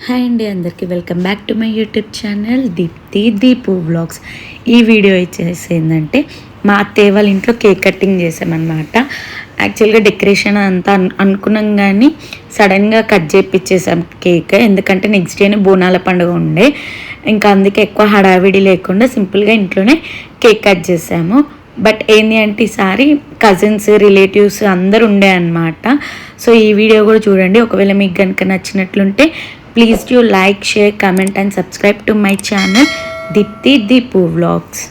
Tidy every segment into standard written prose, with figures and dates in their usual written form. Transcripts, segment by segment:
Hi అండి, అందరికీ welcome back to my YouTube channel Deepu vlogs. ఈ వీడియో వచ్చేసి ఏంటంటే మా అత్తయ్య వాళ్ళ ఇంట్లో కేక్ కటింగ్ చేసామన్నమాట. యాక్చువల్గా డెకరేషన్ అంతా అనుకున్నాం, కానీ సడన్గా కట్ చేయించేసాం కేక్. ఎందుకంటే నెక్స్ట్ డేనే బోనాల పండుగ ఉండే, ఇంకా అందుకే ఎక్కువ హడావిడి లేకుండా సింపుల్గా ఇంట్లోనే కేక్ కట్ చేసాము. బట్ ఏంటి అంటే ఈసారి కజిన్స్ రిలేటివ్స్ అందరు ఉండే అన్నమాట. సో ఈ వీడియో కూడా చూడండి. ఒకవేళ మీకు కనుక నచ్చినట్లుంటే please do like, share, comment and subscribe to my channel Deepu vlogs.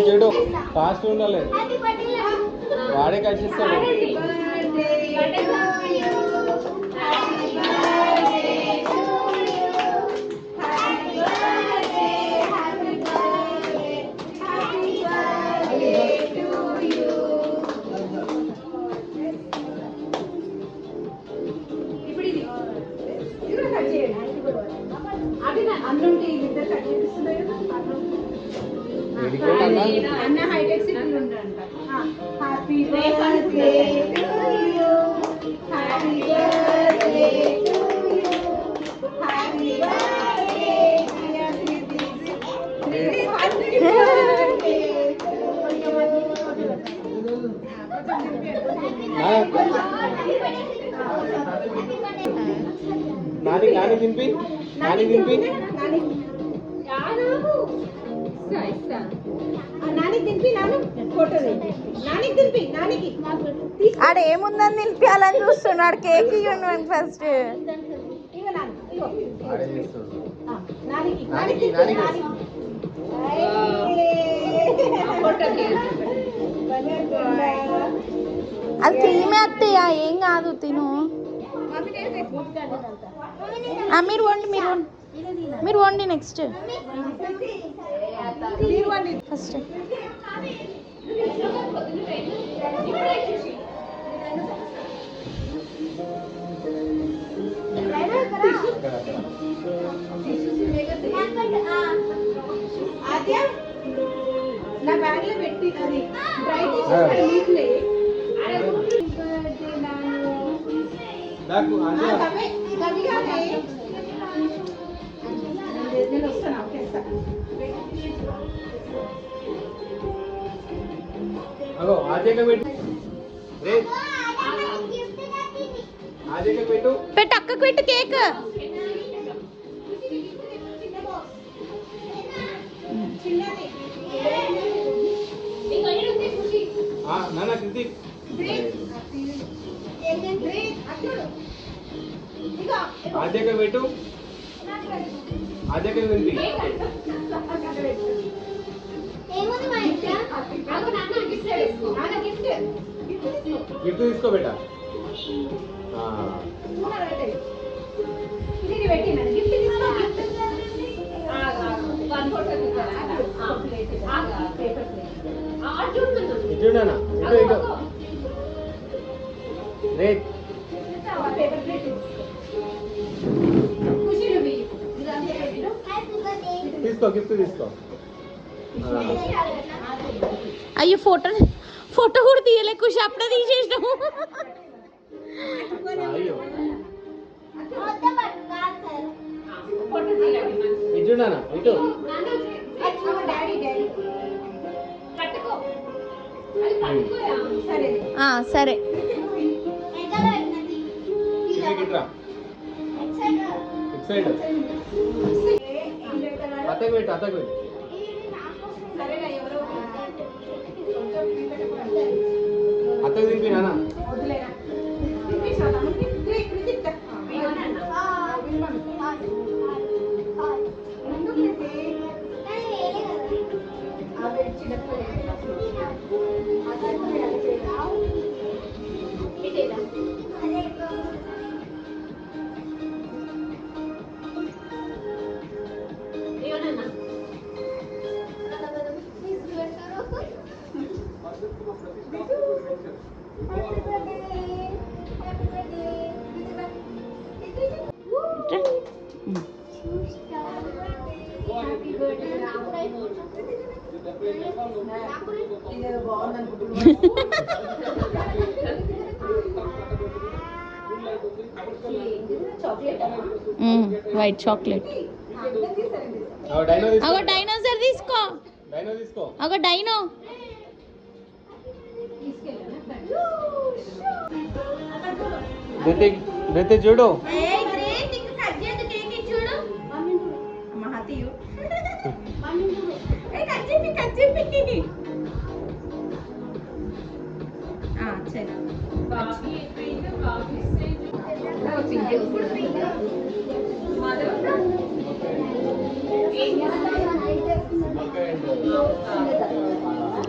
చూడు ఫాస్ట్ ఉండాలి, వాడే కట్టిస్తాడు. అన్న హైటెక్ సిటీలో ఉంటారంట. Happy birthday to you, happy birthday to you, happy birthday dear didi, happy birthday నాని దింపి ఆడ ఏముందని తినిపించాలని చూస్తున్నాడు. కేక్ ఇవ్వండి ఫస్ట్. అది క్రీమే అత్తయ్య, ఏం కాదు, తిను. మీరు వండి నెక్స్ట్ ఫస్ట్. నా బ్యాగ్ లో పెట్టి అది పెట్టు, అక్కకు పెట్టు కేక్. ఆద్యక పెట్టు, ఆద్యక వింపి. గిఫ్ట్ తీసుకో బేటా. చూడనా ఇటు ఇటు రేట్ తీసుకో, గిఫ్ట్ తీసుకో. అయ్యో ఫోటో కూడా తీయలే ఖుషి, అప్పుడే తీసేసినాము. అయ్యో ఇటు చూడనా ఇటు. సరే సైడ్ అత్తకు పెట్టు, అత్తకు పెట్టు. అత్తకు దింపి నాన్న. Happy birthday. ఇది బాగుంది అనుకుంటున్నాను. Chocolate white chocolate. డైనో అగో డైనోసార్ తీసుకో. డైనో తీసుకో. అగో డైనో. రితి చూడు. మహాతీయు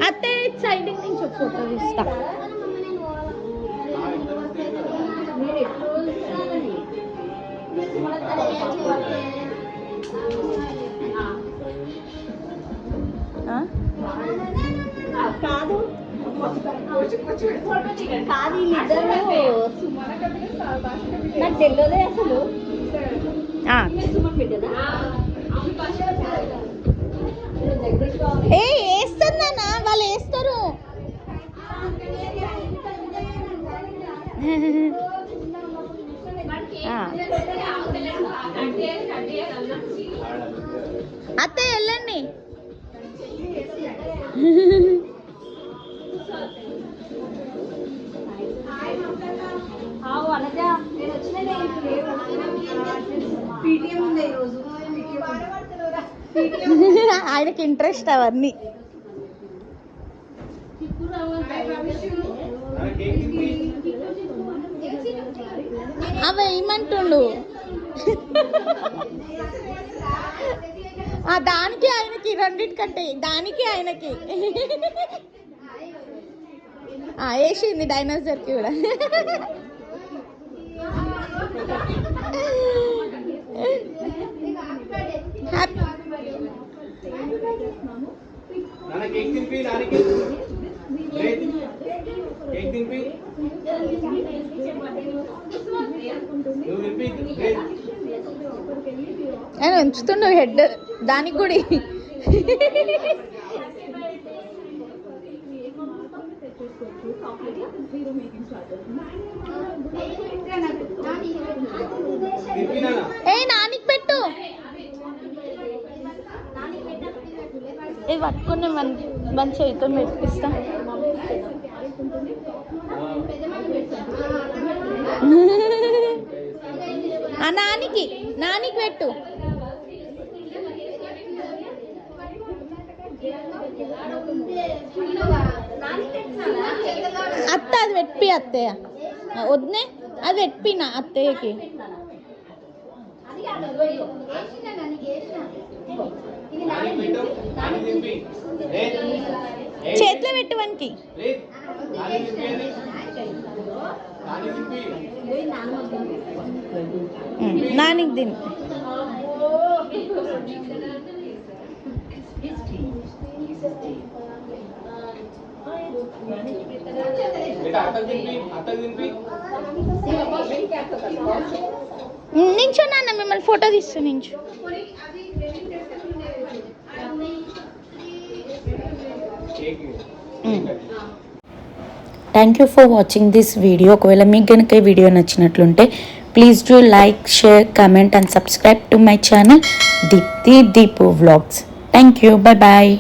అత్తే సైడ్ నుంచి ఫోటో తీస్తా. కాదు కాదు వీళ్ళిద్దరు నాకు తెలియదే అసలు. ఏ వేస్తుందన్నా వాళ్ళు వేస్తారు. అత్త వెళ్ళండి. పీటీఎం ఉంది ఈరోజు. ఆయనకి ఇంట్రెస్ట్ అవన్నీ. అవి ఏమంటుండు దానికి ఆయనకి రెండింటికంటే దానికి ఆయనకి వేసింది డైనోసార్కి కూడా. కేక్ తినిపి నానికి. కేక్ తినిపి. నువ్వు తినిపి. ఆయన ఉంచుతుండు హెడ్ దానికి కూడా. తినిపి నాన్న. ఏ నానికి పెట్టు. ఇది పట్టుకుని మన చేతితో పెట్టిస్తా. నానికి పెట్టు. అత్త అది పెట్టి అత్తయ్య వద్దే అది పెట్టినా అత్తయ్యకి. చేతిలో పెట్టవానికి నానికి దీన్ని. నించో నాన్న మిమ్మల్ని ఫోటో తీస్తా నించు. Thank you for watching this video. ఒకవేళ మీకు కనుక ఈ వీడియో నచ్చినట్లుంటే please do like, share, comment and subscribe to my channel Deepthi Deepu vlogs. Thank you. Bye bye.